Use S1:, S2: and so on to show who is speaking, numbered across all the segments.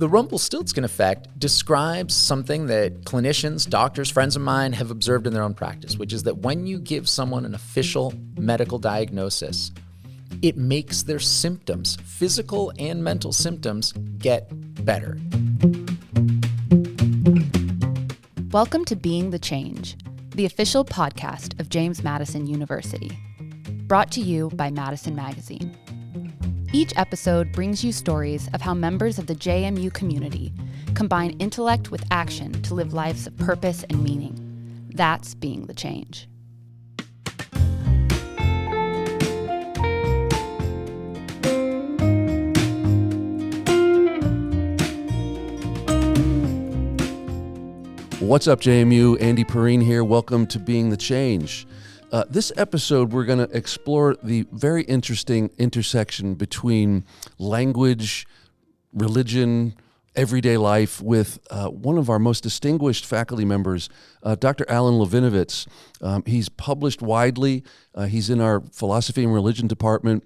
S1: The Rumpelstiltskin Effect describes something that clinicians, doctors, friends of mine have observed in their own practice, which is that when you give someone an official medical diagnosis, it makes their symptoms, physical and mental symptoms, get better.
S2: Welcome to Being the Change, the official podcast of James Madison University, brought to you by Madison Magazine. Each episode brings you stories of how members of the JMU community combine intellect with action to live lives of purpose and meaning. That's being the change.
S3: What's up, JMU? Andy Perrine here. Welcome to Being the Change. This episode, we're going to explore the very interesting intersection between language, religion, everyday life with one of our most distinguished faculty members, Dr. Alan Levinovitz. He's published widely. He's in our philosophy and religion department.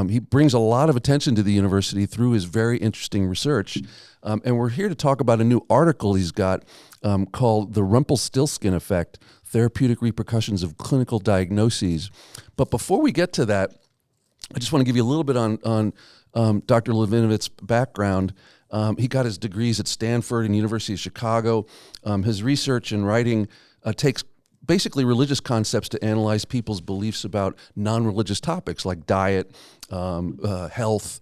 S3: He brings a lot of attention to the university through his very interesting research. And we're here to talk about a new article he's got called The Rumpelstiltskin Effect, Therapeutic Repercussions of Clinical Diagnoses. But before we get to that, I just want to give you a little bit on Dr. Levinovitz's background. He got his degrees at Stanford and University of Chicago. His research and writing takes basically religious concepts to analyze people's beliefs about non-religious topics like diet, health,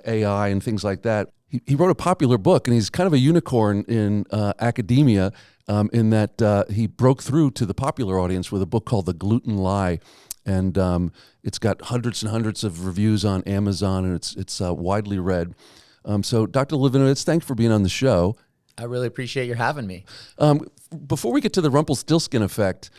S3: AI, and things like that. He wrote a popular book, and he's kind of a unicorn in academia in that he broke through to the popular audience with a book called The Gluten Lie. And it's got hundreds and hundreds of reviews on Amazon, and it's widely read. So Dr. Levinovitz, thanks for being on the show.
S1: I really appreciate your having me.
S3: Before we get to the Rumpelstiltskin Effect,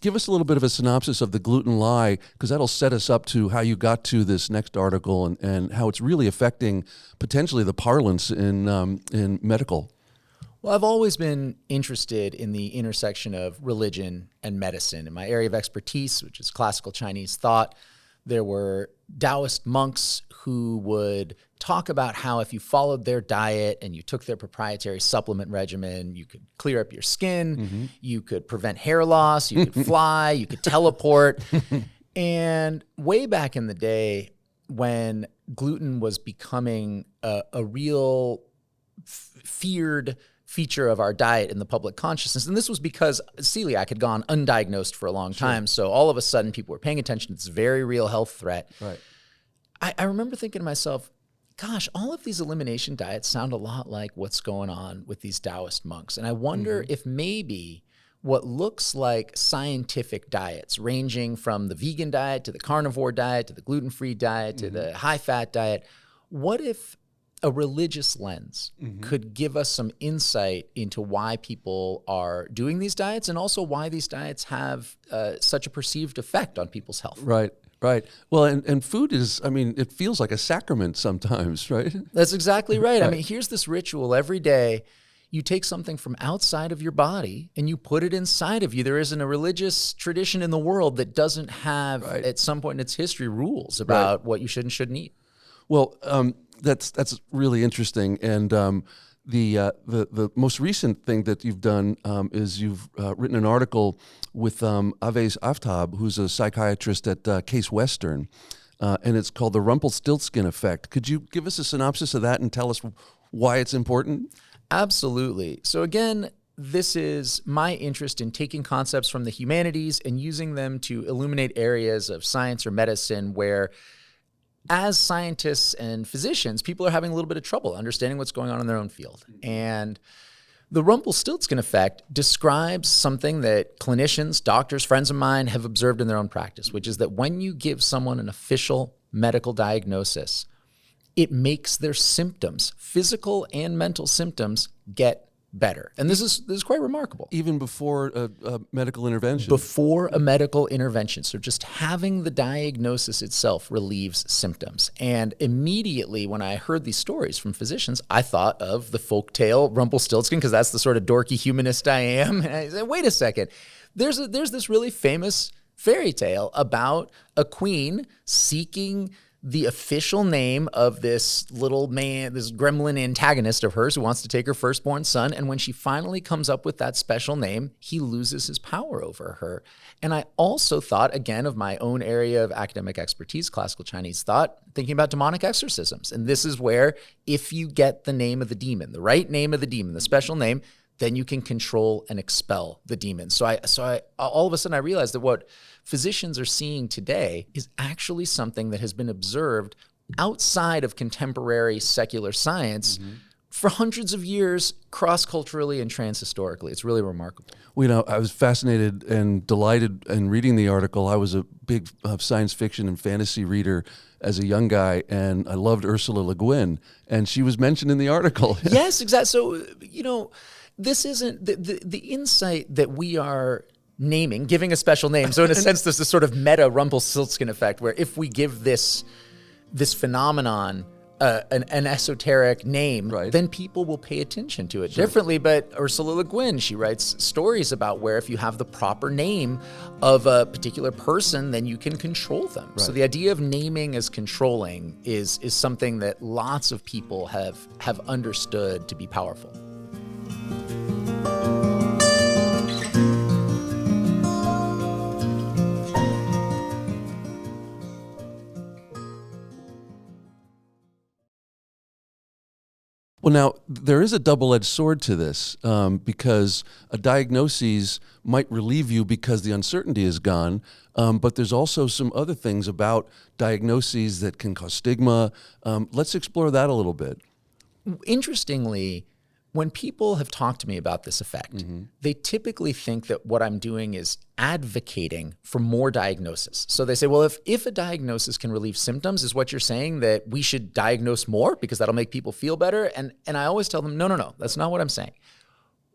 S3: give us a little bit of a synopsis of The Gluten Lie, because that'll set us up to how you got to this next article and how it's really affecting potentially the parlance in medical.
S1: Well, I've always been interested in the intersection of religion and medicine. In my area of expertise, which is classical Chinese thought, there were Taoist monks who would talk about how if you followed their diet and you took their proprietary supplement regimen, you could clear up your skin, you could prevent hair loss, you could fly, you could teleport. And way back in the day when gluten was becoming a real feared feature of our diet in the public consciousness. And this was because celiac had gone undiagnosed for a long time. So all of a sudden people were paying attention to this very real health threat.
S3: Right.
S1: I remember thinking to myself, gosh, all of these elimination diets sound a lot like what's going on with these Taoist monks. And I wonder if maybe what looks like scientific diets, ranging from the vegan diet to the carnivore diet to the gluten-free diet to the high-fat diet, what if a religious lens could give us some insight into why people are doing these diets and also why these diets have such a perceived effect on people's health?
S3: Right. Well, and food is, it feels like a sacrament sometimes, right?
S1: That's exactly right. I mean, here's this ritual every day. You take something from outside of your body and you put it inside of you. There isn't a religious tradition in the world that doesn't have, at some point in its history, rules about what you should and shouldn't eat. Well,
S3: that's really interesting. And the most recent thing that you've done is you've written an article with Aves Aftab, who's a psychiatrist at Case Western, and it's called The Rumpelstiltskin Effect. Could you give us a synopsis of that and tell us why it's important?
S1: Absolutely. So again, this is my interest in taking concepts from the humanities and using them to illuminate areas of science or medicine where, as scientists and physicians, people are having a little bit of trouble understanding what's going on in their own field. And the Rumpelstiltskin Effect describes something that clinicians, doctors, friends of mine have observed in their own practice, which is that when you give someone an official medical diagnosis, it makes their symptoms, physical and mental symptoms, get better. And this is quite remarkable.
S3: Even before a medical intervention?
S1: Before a medical intervention. So just having the diagnosis itself relieves symptoms. And immediately when I heard these stories from physicians, I thought of the folktale Rumpelstiltskin, because that's the sort of dorky humanist I am. And I said, wait a second, there's this really famous fairy tale about a queen seeking the official name of this little man, this gremlin antagonist of hers who wants to take her firstborn son. And when she finally comes up with that special name, he loses his power over her. And I also thought, again, of my own area of academic expertise, classical Chinese thought, thinking about demonic exorcisms. And this is where if you get the name of the demon, the right name of the demon, the special name, then you can control and expel the demon. So I all of a sudden I realized that what physicians are seeing today is actually something that has been observed outside of contemporary secular science for hundreds of years, cross-culturally and trans-historically. It's really remarkable.
S3: Well, I was fascinated and delighted in reading the article. I was a big science fiction and fantasy reader as a young guy, and I loved Ursula Le Guin, and she was mentioned in the article.
S1: Yes, exactly. So, this isn't the insight that we are naming, giving a special name. So in a sense, there's this sort of meta Rumpelstiltskin effect where if we give this phenomenon an esoteric name, then people will pay attention to it differently. But Ursula Le Guin, she writes stories about where if you have the proper name of a particular person, then you can control them. Right. So the idea of naming as controlling is something that lots of people have understood to be powerful.
S3: Well, now, there is a double-edged sword to this because a diagnosis might relieve you because the uncertainty is gone, but there's also some other things about diagnoses that can cause stigma. Let's explore that a little bit.
S1: Interestingly, when people have talked to me about this effect, they typically think that what I'm doing is advocating for more diagnosis. So they say, well, if a diagnosis can relieve symptoms, is what you're saying that we should diagnose more because that'll make people feel better? And I always tell them, no, that's not what I'm saying.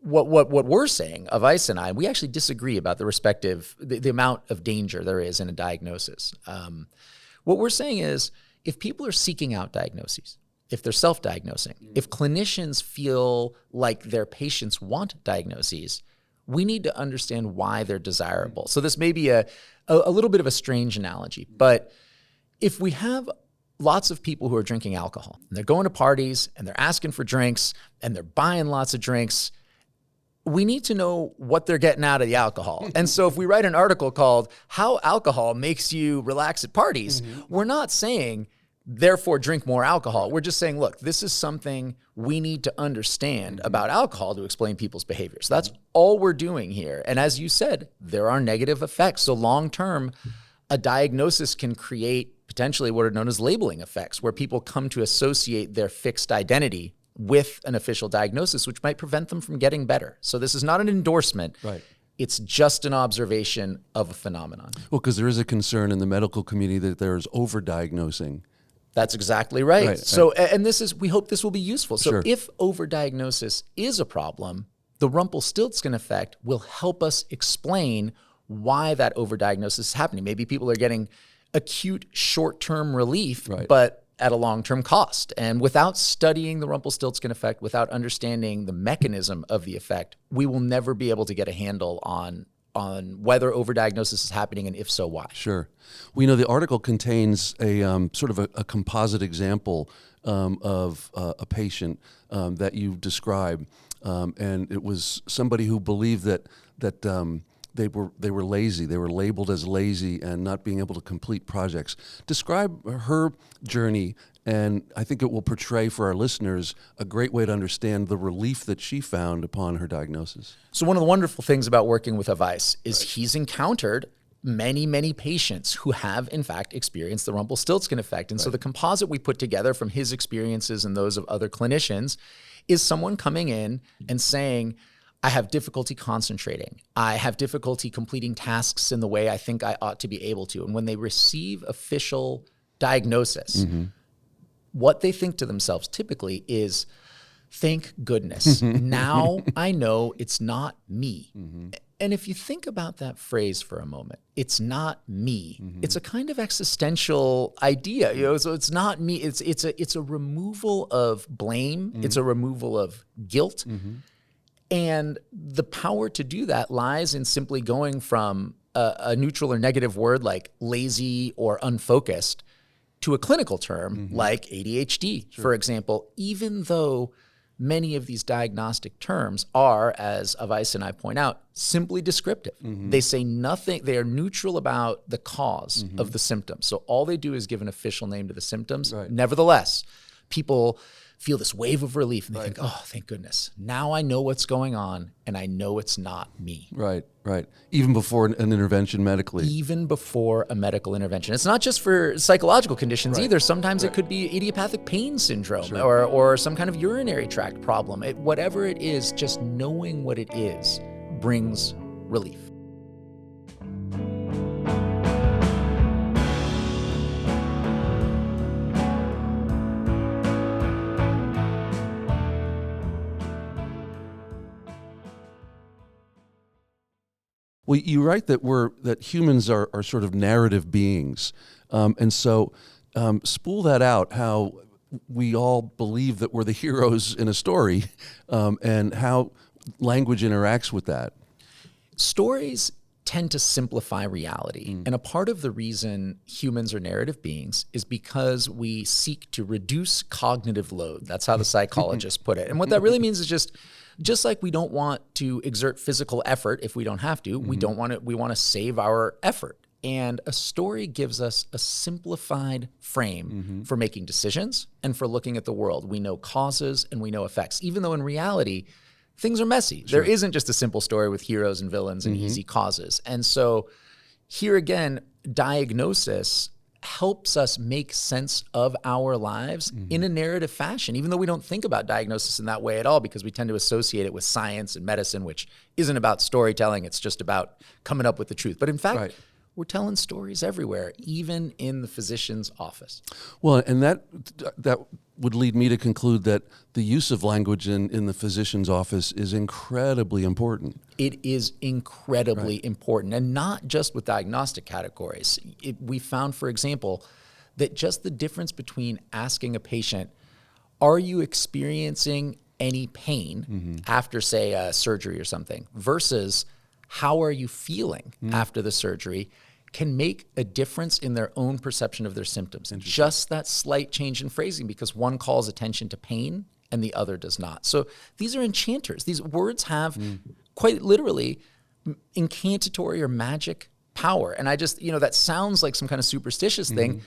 S1: What we're saying, Avice and I, we actually disagree about the amount of danger there is in a diagnosis. What we're saying is if people are seeking out diagnoses, if they're self-diagnosing, if clinicians feel like their patients want diagnoses, we need to understand why they're desirable. So this may be a little bit of a strange analogy, but if we have lots of people who are drinking alcohol, and they're going to parties, and they're asking for drinks, and they're buying lots of drinks, we need to know what they're getting out of the alcohol. And so if we write an article called How Alcohol Makes You Relax at Parties, we're not saying, therefore drink more alcohol. We're just saying, look, this is something we need to understand about alcohol to explain people's behavior. So that's all we're doing here. And as you said, there are negative effects. So long-term, a diagnosis can create potentially what are known as labeling effects, where people come to associate their fixed identity with an official diagnosis, which might prevent them from getting better. So this is not an endorsement. Right. It's just an observation of a phenomenon.
S3: Well, because there is a concern in the medical community that there's overdiagnosing.
S1: That's exactly right. So, and we hope this will be useful. So if overdiagnosis is a problem, the Rumpelstiltskin effect will help us explain why that overdiagnosis is happening. Maybe people are getting acute short-term relief, but at a long-term cost. And without studying the Rumpelstiltskin effect, without understanding the mechanism of the effect, we will never be able to get a handle on whether overdiagnosis is happening and if so, why.
S3: Sure. We know the article contains a sort of a composite example of a patient that you describe, and it was somebody who believed that they were lazy. They were labeled as lazy and not being able to complete projects. Describe her journey, and I think it will portray for our listeners a great way to understand the relief that she found upon her diagnosis.
S1: So one of the wonderful things about working with Avice is he's encountered many, many patients who have, in fact, experienced the Rumpelstiltskin effect. And so the composite we put together from his experiences and those of other clinicians is someone coming in and saying, I have difficulty concentrating. I have difficulty completing tasks in the way I think I ought to be able to. And when they receive official diagnosis, what they think to themselves typically is, thank goodness, now I know it's not me. And if you think about that phrase for a moment, it's not me. It's a kind of existential idea, so it's not me. It's a removal of blame. It's a removal of guilt. And the power to do that lies in simply going from a neutral or negative word like lazy or unfocused to a clinical term like ADHD, for example, even though many of these diagnostic terms are, as Avais and I point out, simply descriptive. They say nothing, they are neutral about the cause of the symptoms. So all they do is give an official name to the symptoms.
S3: Right.
S1: Nevertheless, people feel this wave of relief and they think, oh, thank goodness. Now I know what's going on and I know it's not me.
S3: Right. Even before an intervention medically.
S1: Even before a medical intervention. It's not just for psychological conditions either. Sometimes it could be idiopathic pain syndrome or some kind of urinary tract problem. Whatever it is, just knowing what it is brings relief.
S3: Well, you write that humans are sort of narrative beings, and so spool that out. How we all believe that we're the heroes in a story, and how language interacts with that.
S1: Stories tend to simplify reality, and a part of the reason humans are narrative beings is because we seek to reduce cognitive load. That's how the psychologists put it, and what that really means is just like we don't want to exert physical effort if we don't have to, we want to save our effort. And a story gives us a simplified frame for making decisions and for looking at the world. We know causes and we know effects, even though in reality, things are messy. There isn't just a simple story with heroes and villains and easy causes. And so here again, diagnosis helps us make sense of our lives in a narrative fashion, even though we don't think about diagnosis in that way at all, because we tend to associate it with science and medicine, which isn't about storytelling. It's just about coming up with the truth. But in fact, we're telling stories everywhere, even in the physician's office.
S3: Well, and that would lead me to conclude that the use of language in the physician's office is incredibly important.
S1: It is incredibly important, and not just with diagnostic categories. We found, for example, that just the difference between asking a patient, are you experiencing any pain after, say, a surgery or something, versus how are you feeling after the surgery, can make a difference in their own perception of their symptoms. And just that slight change in phrasing, because one calls attention to pain and the other does not. So these are enchanters. These words have quite literally incantatory or magic power. And I just, that sounds like some kind of superstitious thing,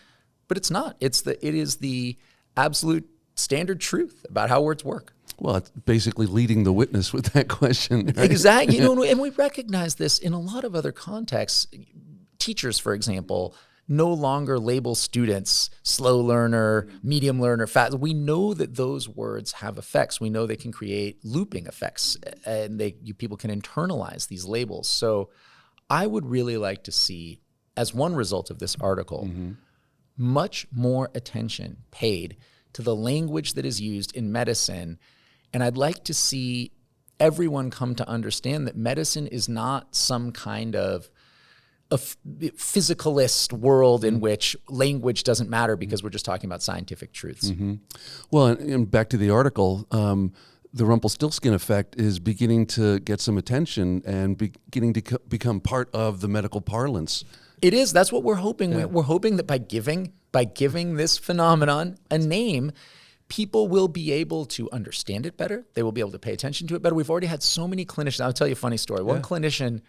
S1: but it's not. It is the absolute standard truth about how words work.
S3: Well, it's basically leading the witness with that question. Right?
S1: Exactly. And we recognize this in a lot of other contexts. Teachers, for example, no longer label students slow learner, medium learner, fast. We know that those words have effects. We know they can create looping effects, and people can internalize these labels. So I would really like to see, as one result of this article, much more attention paid to the language that is used in medicine. And I'd like to see everyone come to understand that medicine is not some kind of a physicalist world in which language doesn't matter because we're just talking about scientific truths.
S3: Well, and back to the article, the Rumpelstiltskin Effect is beginning to get some attention and beginning to become part of the medical parlance.
S1: It is. That's what we're hoping. Yeah. We're hoping that by giving this phenomenon a name, people will be able to understand it better. They will be able to pay attention to it better. We've already had so many clinicians. I'll tell you a funny story. One clinician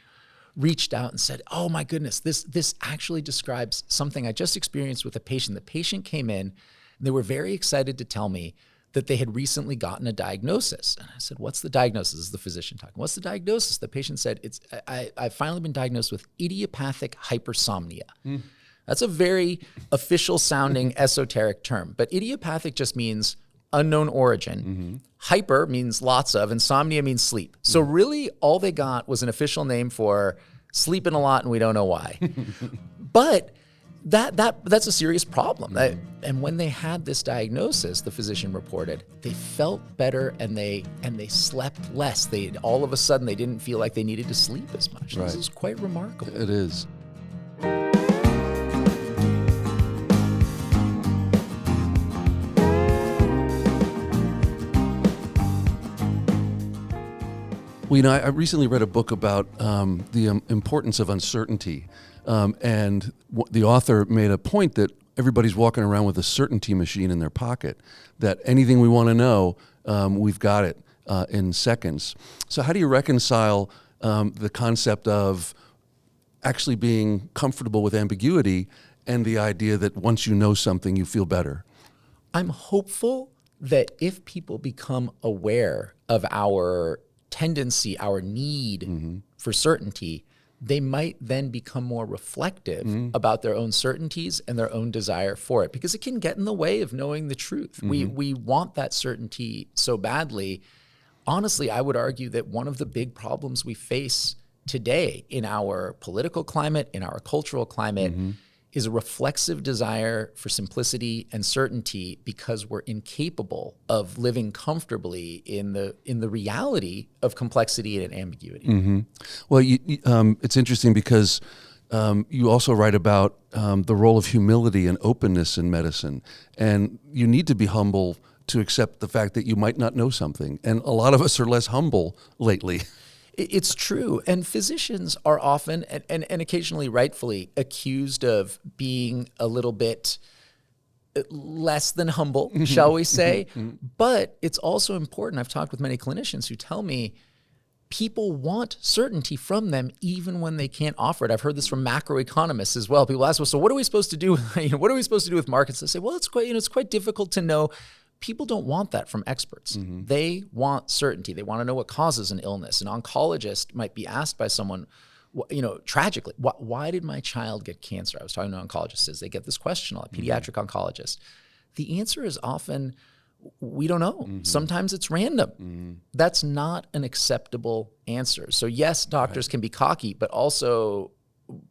S1: reached out and said, oh my goodness, this actually describes something I just experienced with a patient. The patient came in and they were very excited to tell me that they had recently gotten a diagnosis. And I said, what's the diagnosis? This is the physician talking. What's the diagnosis? The patient said, I've finally been diagnosed with idiopathic hypersomnia. That's a very official sounding esoteric term, but idiopathic just means unknown origin. Hyper means lots of, insomnia means sleep. So really all they got was an official name for sleeping a lot and we don't know why. But that's a serious problem. And when they had this diagnosis, the physician reported, they felt better and they slept less. All of a sudden they didn't feel like they needed to sleep as much. This is quite remarkable.
S3: It is. Well, I recently read a book about the importance of uncertainty, and the author made a point that everybody's walking around with a certainty machine in their pocket that anything we want to know, we've got it in seconds. So how do you reconcile the concept of actually being comfortable with ambiguity and the idea that once you know something, you feel better?
S1: I'm hopeful that if people become aware of our tendency, our need for certainty, they might then become more reflective about their own certainties and their own desire for it, because it can get in the way of knowing the truth. We want that certainty so badly. Honestly, I would argue that one of the big problems we face today in our political climate, in our cultural climate, is a reflexive desire for simplicity and certainty, because we're incapable of living comfortably in the reality of complexity and ambiguity.
S3: Well, it's interesting because you also write about the role of humility and openness in medicine, and you need to be humble to accept the fact that you might not know something. And a lot of us are less humble lately.
S1: It's true. And physicians are often, and occasionally rightfully, accused of being a little bit less than humble, shall we say. But it's also important. I've talked with many clinicians who tell me people want certainty from them even when they can't offer it. I've heard this from macroeconomists as well. People ask, well, so what are we supposed to do? What are we supposed to do with markets? I say, well, it's quite difficult to know. People don't want that from experts. They want certainty. They want to know what causes an illness. An oncologist might be asked by someone, tragically, why did my child get cancer? I was talking to oncologists. They get this question a lot, pediatric oncologists. The answer is often, we don't know. Sometimes it's random. That's not an acceptable answer. So yes, doctors can be cocky, but also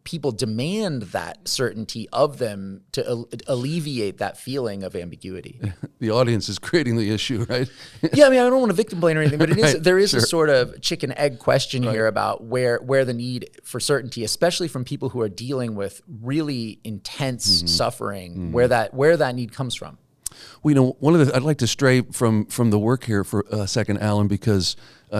S1: people demand that certainty of them to alleviate that feeling of ambiguity.
S3: The audience is creating the issue, right?
S1: Yeah, I mean, I don't want to victim blame or anything, but there is a sort of chicken egg question here about where the need for certainty, especially from people who are dealing with really intense suffering, where that need comes from.
S3: Well, I'd like to stray from the work here for a second, Alan, because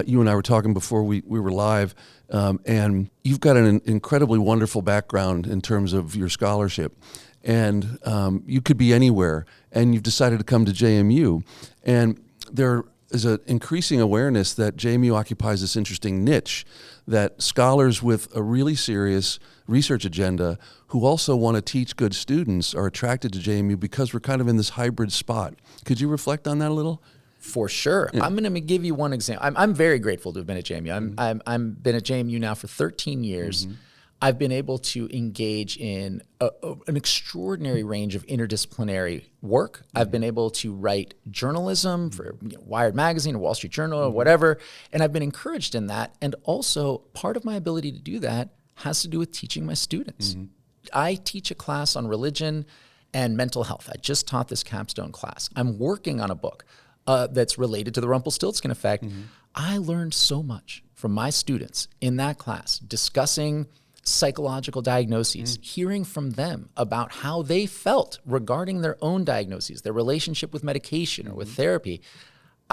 S3: you and I were talking before we were live, and you've got an incredibly wonderful background in terms of your scholarship, and you could be anywhere, and you've decided to come to JMU, and there is an increasing awareness that JMU occupies this interesting niche, that scholars with a really serious research agenda who also want to teach good students are attracted to JMU because we're kind of in this hybrid spot. Could you reflect on that a little?
S1: For sure. Yeah. I'm going to give you one example. I'm very grateful to have been at JMU. I've been at JMU now for 13 years. I've been able to engage in an extraordinary range of interdisciplinary work. I've been able to write journalism for Wired Magazine or Wall Street Journal or whatever, and I've been encouraged in that. And also, part of my ability to do that has to do with teaching my students. I teach a class on religion and mental health. I just taught this capstone class. I'm working on a book that's related to the Rumpelstiltskin Effect. I learned so much from my students in that class, discussing psychological diagnoses, hearing from them about how they felt regarding their own diagnoses, their relationship with medication or with therapy.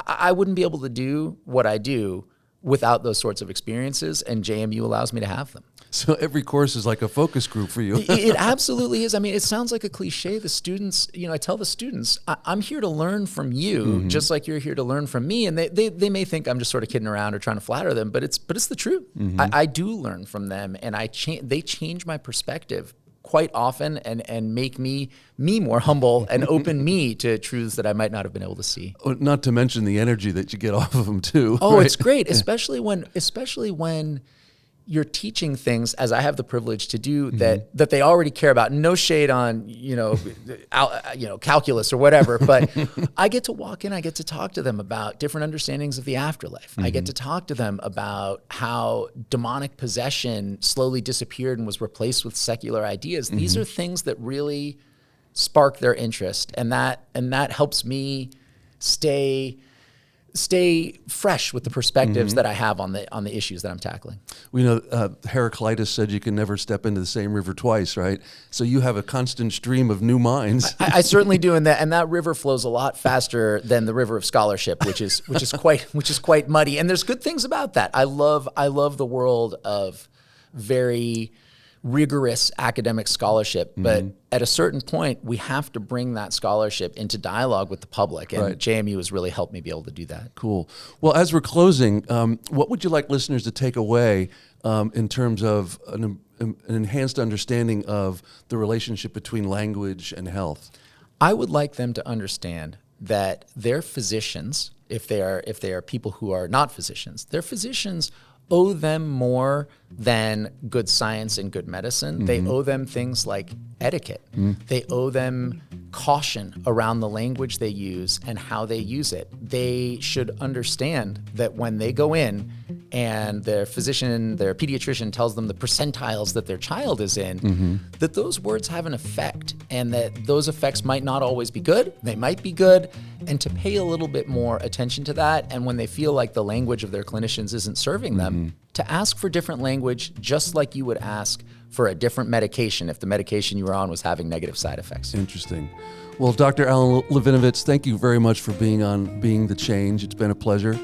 S1: I wouldn't be able to do what I do without those sorts of experiences, and JMU allows me to have them.
S3: So every course is like a focus group for you.
S1: It absolutely is. I mean, it sounds like a cliche. The students, I tell the students, I'm here to learn from you, just like you're here to learn from me. And they may think I'm just sort of kidding around or trying to flatter them, but it's the truth. I do learn from them, and they change my perspective quite often and make me more humble and open me to truths that I might not have been able to see.
S3: Not to mention the energy that you get off of them too.
S1: Oh,
S3: right?
S1: It's great, especially when you're teaching things, as I have the privilege to do, that they already care about. No shade on calculus or whatever, but I get to walk in, I get to talk to them about different understandings of the afterlife. I get to talk to them about how demonic possession slowly disappeared and was replaced with secular ideas. These are things that really spark their interest, and that helps me stay fresh with the perspectives that I have on the issues that I'm tackling.
S3: We know Heraclitus said you can never step into the same river twice, right? So you have a constant stream of new minds.
S1: I certainly do, and that river flows a lot faster than the river of scholarship, which is quite muddy. And there's good things about that. I love the world of very rigorous academic scholarship, but at a certain point, we have to bring that scholarship into dialogue with the public, and JMU has really helped me be able to do that.
S3: Cool. Well, as we're closing, what would you like listeners to take away in terms of an enhanced understanding of the relationship between language and health?
S1: I would like them to understand that their physicians, if they are people who are not physicians, their physicians owe them more than good science and good medicine. They owe them things like etiquette. They owe them caution around the language they use and how they use it. They should understand that when they go in and their physician, their pediatrician tells them the percentiles that their child is in, that those words have an effect and that those effects might not always be good, they might be good, and to pay a little bit more attention to that. And when they feel like the language of their clinicians isn't serving them, to ask for different language, just like you would ask for a different medication if the medication you were on was having negative side effects.
S3: Interesting. Well, Dr. Alan Levinovitz, thank you very much for being on Being the Change. It's been a pleasure.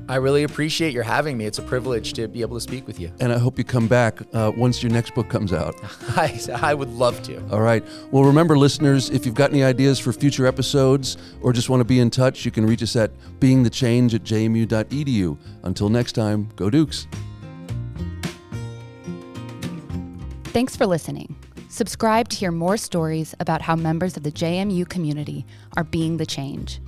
S1: I really appreciate your having me. It's a privilege to be able to speak with you.
S3: And I hope you come back once your next book comes out.
S1: I would love to.
S3: All right. Well, remember, listeners, if you've got any ideas for future episodes or just want to be in touch, you can reach us at beingthechange@jmu.edu. Until next time, go Dukes.
S2: Thanks for listening. Subscribe to hear more stories about how members of the JMU community are being the change.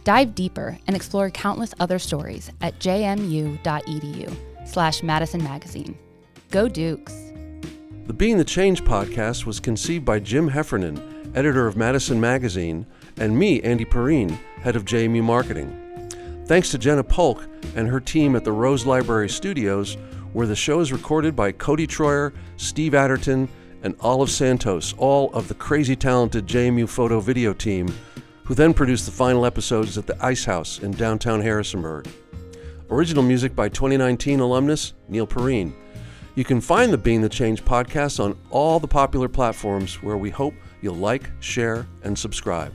S2: Dive deeper and explore countless other stories at jmu.edu/Madison Magazine. Go Dukes!
S3: The Being the Change podcast was conceived by Jim Heffernan, editor of Madison Magazine, and me, Andy Perrine, head of JMU Marketing. Thanks to Jenna Polk and her team at the Rose Library Studios, where the show is recorded by Cody Troyer, Steve Adderton, and Olive Santos, all of the crazy talented JMU photo video team, who then produced the final episodes at the Ice House in downtown Harrisonburg. Original music by 2019 alumnus Neil Perrine. You can find the Being the Change podcast on all the popular platforms where we hope you'll like, share, and subscribe.